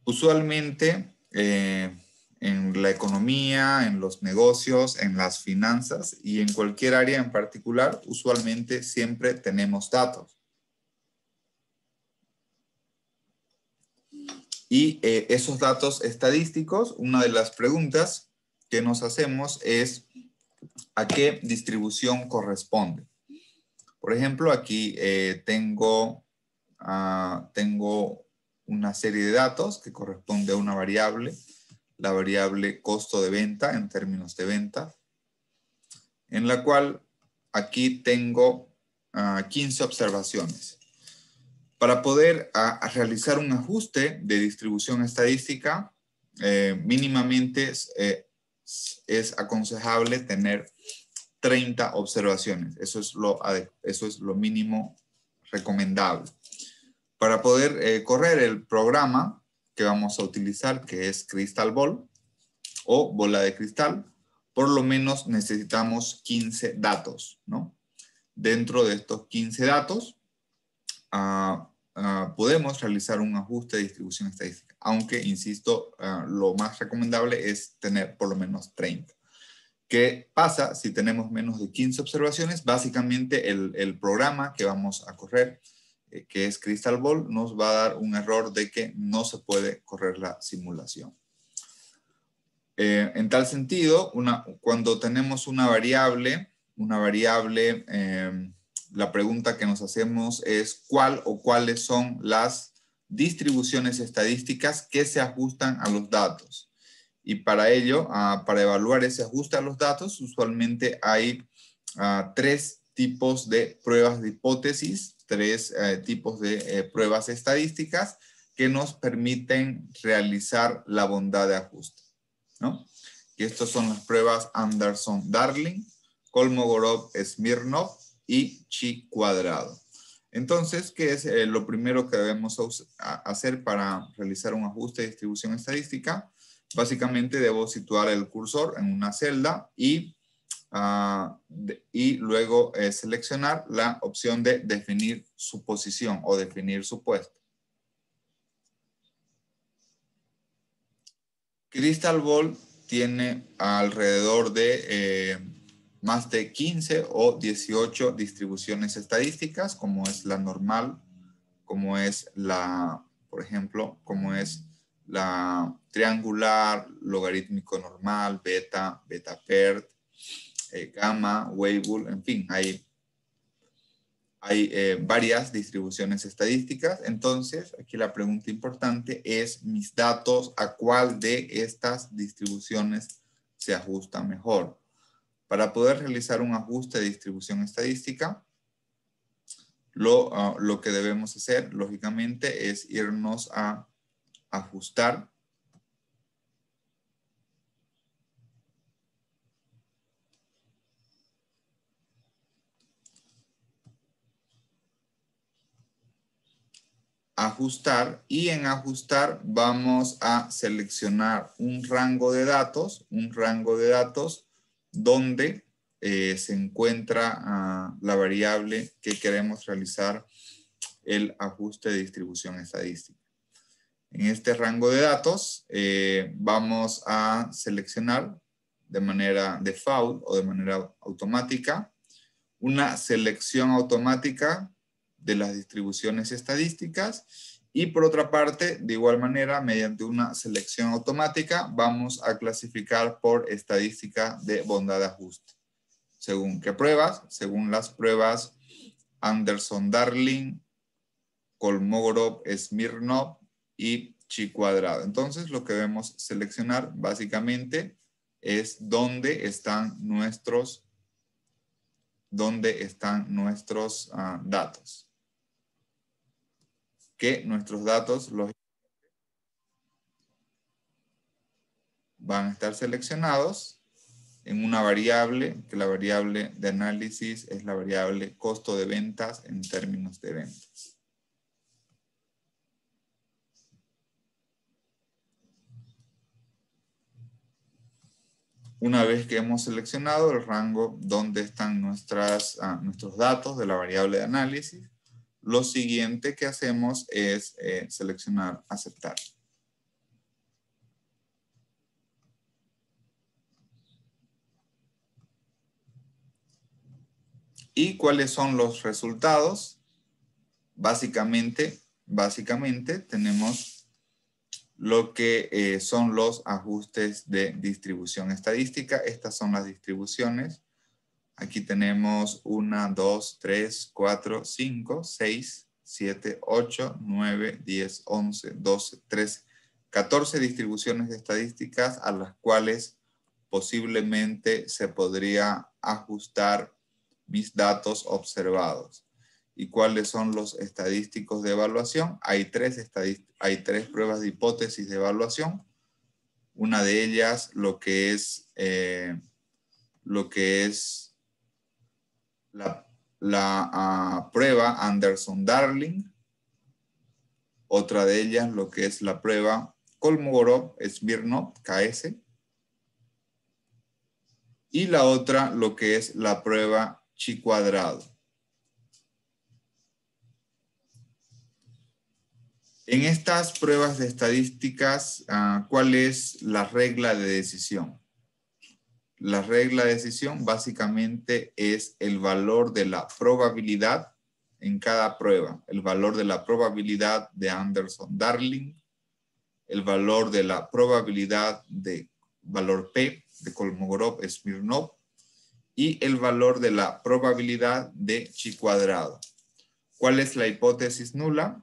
Usualmente, en la economía, en los negocios, en las finanzas y en cualquier área en particular, usualmente siempre tenemos datos. Y esos datos estadísticos, una de las preguntas que nos hacemos es ¿a qué distribución corresponde? Por ejemplo, aquí tengo una serie de datos que corresponde a una variable, la variable costo de venta en términos de venta, en la cual aquí tengo 15 observaciones. Para poder realizar un ajuste de distribución estadística, mínimamente es aconsejable tener 30 observaciones. Eso es lo mínimo recomendable. Para poder correr el programa que vamos a utilizar, que es Crystal Ball o bola de cristal, por lo menos necesitamos 15 datos, ¿no? Dentro de estos 15 datos, podemos realizar un ajuste de distribución estadística, aunque, insisto, lo más recomendable es tener por lo menos 30. ¿Qué pasa si tenemos menos de 15 observaciones? Básicamente el programa que vamos a correr, que es Crystal Ball, nos va a dar un error de que no se puede correr la simulación. En tal sentido, cuando tenemos una variable, la pregunta que nos hacemos es ¿cuál o cuáles son las distribuciones estadísticas que se ajustan a los datos? Y para ello, para evaluar ese ajuste a los datos, usualmente hay 3 tipos de pruebas de hipótesis, 3 tipos de pruebas estadísticas que nos permiten realizar la bondad de ajuste, ¿no? Y estas son las pruebas Anderson-Darling, Kolmogorov-Smirnov y Chi cuadrado. Entonces, ¿qué es lo primero que debemos hacer para realizar un ajuste de distribución estadística? Básicamente debo situar el cursor en una celda y luego seleccionar la opción de definir su posición o definir su puesto. Crystal Ball tiene alrededor de más de 15 o 18 distribuciones estadísticas, como es la normal, como es por ejemplo, como es la triangular, logarítmico normal, beta, beta-paired, gamma, Weibull, en fin, hay varias distribuciones estadísticas. Entonces, aquí la pregunta importante es, mis datos, ¿a cuál de estas distribuciones se ajusta mejor? Para poder realizar un ajuste de distribución estadística, lo que debemos hacer, lógicamente, es irnos a ajustar. Ajustar, y en ajustar vamos a seleccionar un rango de datos donde se encuentra la variable que queremos realizar el ajuste de distribución estadística. En este rango de datos vamos a seleccionar de manera default o de manera automática una selección automática de las distribuciones estadísticas, y por otra parte, de igual manera, mediante una selección automática, vamos a clasificar por estadística de bondad de ajuste. ¿Según qué pruebas? Según las pruebas Anderson-Darling, Kolmogorov-Smirnov y Chi cuadrado. Entonces, lo que debemos seleccionar básicamente es dónde están nuestros datos. Que nuestros datos van a estar seleccionados en una variable, que la variable de análisis es la variable costo de ventas en términos de ventas. Una vez que hemos seleccionado el rango donde están nuestros datos de la variable de análisis, lo siguiente que hacemos es seleccionar aceptar. ¿Y cuáles son los resultados? Básicamente tenemos lo que son los ajustes de distribución estadística. Estas son las distribuciones. Aquí tenemos 1, 2, 3, 4, 5, 6, 7, 8, 9, 10, 11, 12, 13, 14 distribuciones estadísticas a las cuales posiblemente se podría ajustar mis datos observados. ¿Y cuáles son los estadísticos de evaluación? Hay tres pruebas de hipótesis de evaluación. Una de ellas lo que es la prueba Anderson-Darling. Otra de ellas lo que es la prueba Kolmogorov-Smirnov, KS. Y la otra lo que es la prueba Chi cuadrado. En estas pruebas de estadísticas, ¿cuál es la regla de decisión? La regla de decisión básicamente es el valor de la probabilidad en cada prueba. El valor de la probabilidad de Anderson-Darling, el valor de la probabilidad de valor P de Kolmogorov-Smirnov y el valor de la probabilidad de Chi cuadrado. ¿Cuál es la hipótesis nula?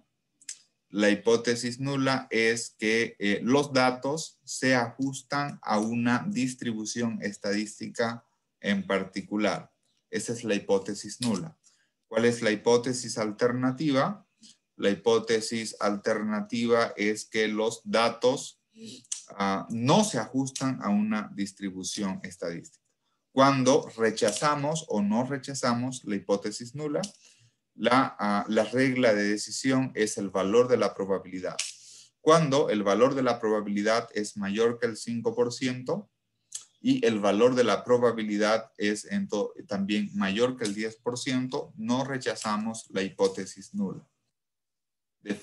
La hipótesis nula es que los datos se ajustan a una distribución estadística en particular. Esa es la hipótesis nula. ¿Cuál es la hipótesis alternativa? La hipótesis alternativa es que los datos no se ajustan a una distribución estadística. Cuando rechazamos o no rechazamos la hipótesis nula, la regla de decisión es el valor de la probabilidad. Cuando el valor de la probabilidad es mayor que el 5% y el valor de la probabilidad es también mayor que el 10%, no rechazamos la hipótesis nula. De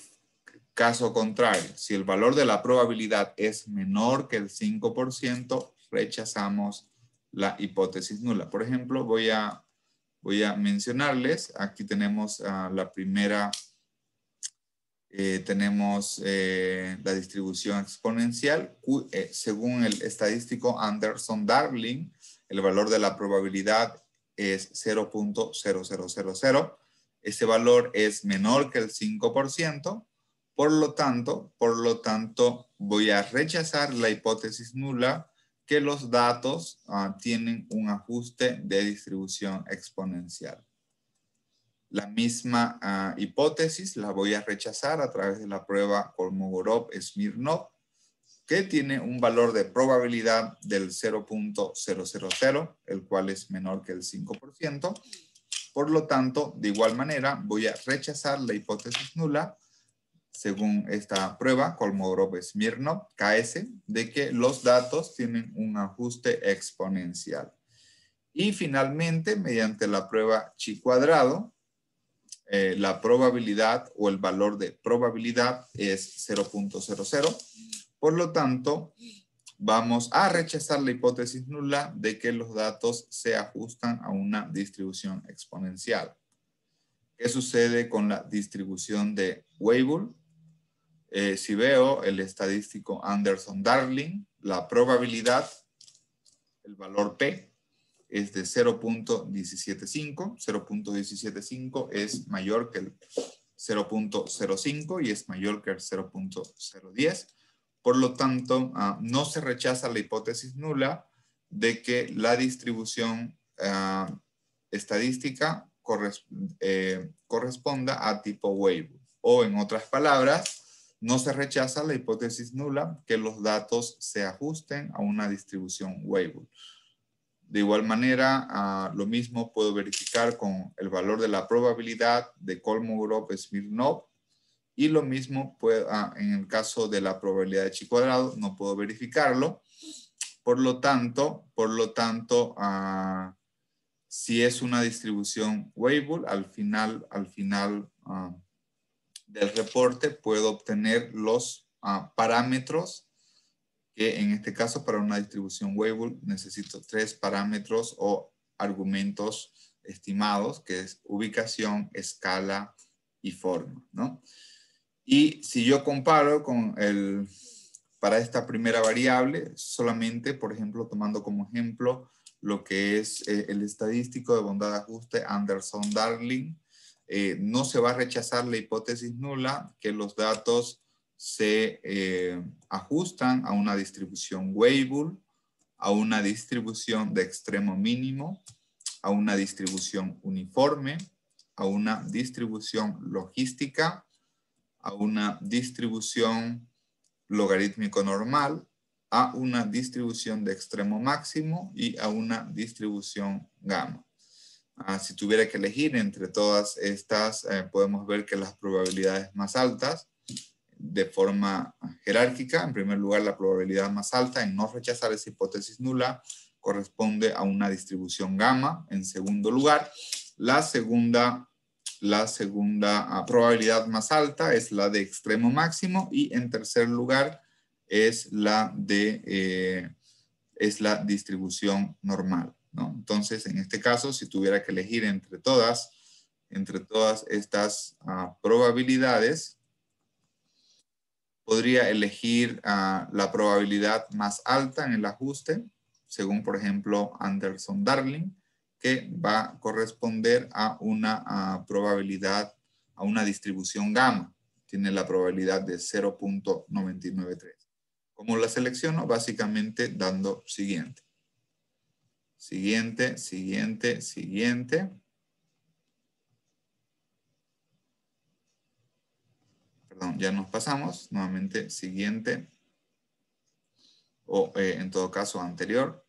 caso contrario, si el valor de la probabilidad es menor que el 5%, rechazamos la hipótesis nula. Por ejemplo, voy a mencionarles, aquí tenemos la primera, tenemos la distribución exponencial. Según el estadístico Anderson-Darling, el valor de la probabilidad es 0.0000. Ese valor es menor que el 5%, por lo tanto, voy a rechazar la hipótesis nula que los datos tienen un ajuste de distribución exponencial. La misma hipótesis la voy a rechazar a través de la prueba Kolmogorov-Smirnov, que tiene un valor de probabilidad del 0.000, el cual es menor que el 5%. Por lo tanto, de igual manera, voy a rechazar la hipótesis nula según esta prueba, Kolmogorov-Smirnov, KS, de que los datos tienen un ajuste exponencial. Y finalmente, mediante la prueba Chi cuadrado, la probabilidad o el valor de probabilidad es 0.00. Por lo tanto, vamos a rechazar la hipótesis nula de que los datos se ajustan a una distribución exponencial. ¿Qué sucede con la distribución de Weibull? Si veo el estadístico Anderson-Darling, la probabilidad, el valor P, es de 0.175. 0.175 es mayor que el 0.05 y es mayor que el 0.010. Por lo tanto, no se rechaza la hipótesis nula de que la distribución estadística corresponda a tipo Weibull. O en otras palabras, no se rechaza la hipótesis nula que los datos se ajusten a una distribución Weibull. De igual manera, lo mismo puedo verificar con el valor de la probabilidad de Kolmogorov-Smirnov y lo mismo en el caso de la probabilidad de Chi cuadrado, no puedo verificarlo. Por lo tanto, si es una distribución Weibull, al final del reporte puedo obtener los parámetros que en este caso para una distribución Weibull necesito 3 parámetros o argumentos estimados, que es ubicación, escala y forma, ¿no? Y si yo comparo con para esta primera variable, solamente, por ejemplo, tomando como ejemplo lo que es el estadístico de bondad de ajuste Anderson-Darling, no se va a rechazar la hipótesis nula que los datos se ajustan a una distribución Weibull, a una distribución de extremo mínimo, a una distribución uniforme, a una distribución logística, a una distribución logarítmico normal, a una distribución de extremo máximo y a una distribución gamma. Si tuviera que elegir entre todas estas, podemos ver que las probabilidades más altas, de forma jerárquica, en primer lugar, la probabilidad más alta en no rechazar esa hipótesis nula corresponde a una distribución gamma. En segundo lugar, la segunda probabilidad más alta es la de extremo máximo, y en tercer lugar es la distribución normal, ¿no? Entonces, en este caso, si tuviera que elegir entre todas estas probabilidades, podría elegir la probabilidad más alta en el ajuste, según por ejemplo Anderson-Darling, que va a corresponder a una probabilidad, a una distribución gamma. Tiene la probabilidad de 0.993. ¿Cómo la selecciono? Básicamente dando siguiente. Siguiente, siguiente, siguiente. Perdón, ya nos pasamos. Nuevamente, siguiente. O en todo caso anterior.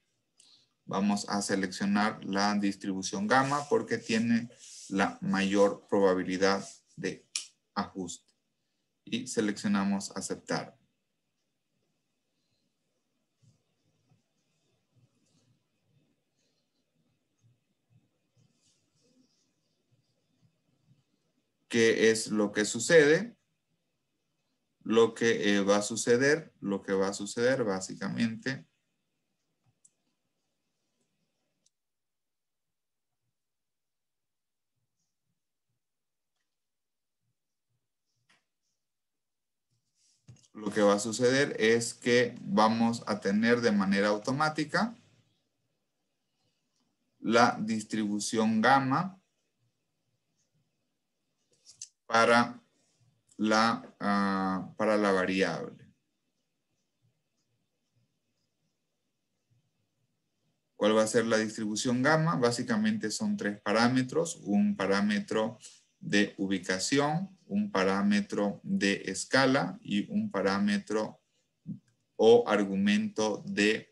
Vamos a seleccionar la distribución gamma porque tiene la mayor probabilidad de ajuste. Y seleccionamos aceptar. ¿Qué es lo que sucede? Lo que va a suceder básicamente es que vamos a tener de manera automática la distribución gamma para la variable. ¿Cuál va a ser la distribución gamma? Básicamente son tres parámetros: un parámetro de ubicación, un parámetro de escala y un parámetro o argumento de